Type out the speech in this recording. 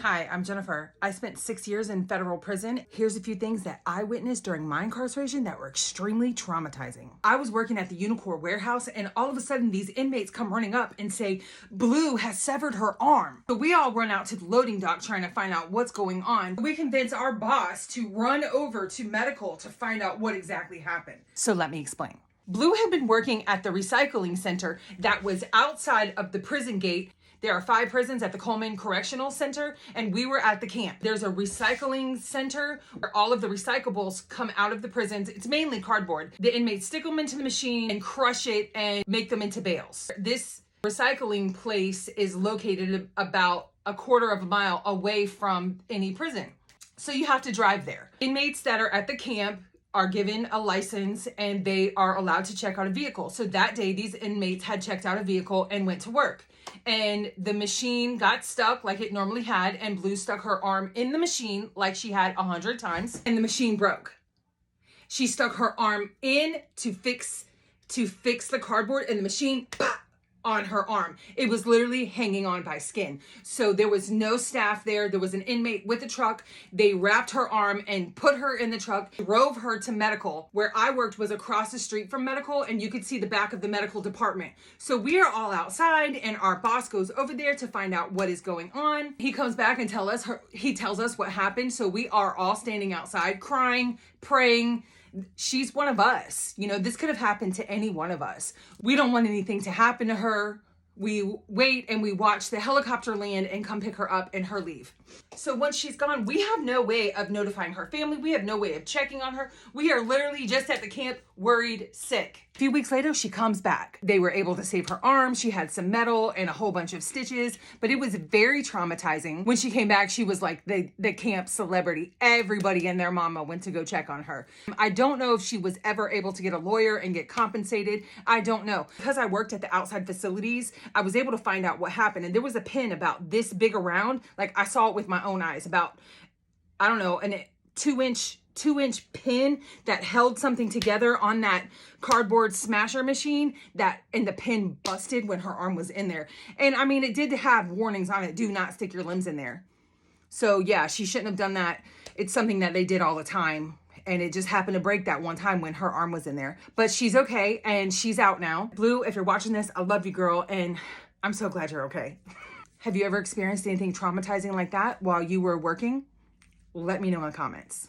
Hi, I'm Jennifer. I spent 6 years in federal prison. Here's a few things that I witnessed during my incarceration that were extremely traumatizing. I was working at the Unicor warehouse, and all of a sudden these inmates come running up and say, Blue has severed her arm. So we all run out to the loading dock trying to find out what's going on. We convince our boss to run over to medical to find out what exactly happened. So let me explain. Blue had been working at the recycling center that was outside of the prison gate. There are 5 prisons at the Coleman Correctional Center, and we were at the camp. There's a recycling center where all of the recyclables come out of the prisons. It's mainly cardboard. The inmates stick them into the machine and crush it and make them into bales. This recycling place is located about a quarter of a mile away from any prison. So you have to drive there. Inmates that are at the camp are given a license and they are allowed to check out a vehicle. So that day, these inmates had checked out a vehicle and went to work. And the machine got stuck like it normally had, and Blue stuck her arm in the machine like she had 100 times, and the machine broke. She stuck her arm in to fix the cardboard, and the machine on her arm. It was literally hanging on by skin. So there was no staff there. There was an inmate with a truck. They wrapped her arm and put her in the truck, drove her to medical. Where I worked was across the street from medical, and you could see the back of the medical department. So we are all outside, and our boss goes over there to find out what is going on. He comes back and he tells us what happened. So we are all standing outside crying, praying. She's one of us. You know, this could have happened to any one of us. We don't want anything to happen to her. We wait and we watch the helicopter land and come pick her up and her leave. So once she's gone, we have no way of notifying her family. We have no way of checking on her. We are literally just at the camp, worried, sick. A few weeks later, she comes back. They were able to save her arm. She had some metal and a whole bunch of stitches, but it was very traumatizing. When she came back, she was like the camp celebrity. Everybody and their mama went to go check on her. I don't know if she was ever able to get a lawyer and get compensated. I don't know. Because I worked at the outside facilities, I was able to find out what happened. And there was a pin about this big around. Like, I saw it with my own eyes, about, I don't know, a 2-inch pin that held something together on that cardboard smasher machine, and the pin busted when her arm was in there. And I mean, it did have warnings on it. Do not stick your limbs in there. So yeah, she shouldn't have done that. It's something that they did all the time. And it just happened to break that one time when her arm was in there. But she's okay, and she's out now. Blue, if you're watching this, I love you, girl. And I'm so glad you're okay. Have you ever experienced anything traumatizing like that while you were working? Let me know in the comments.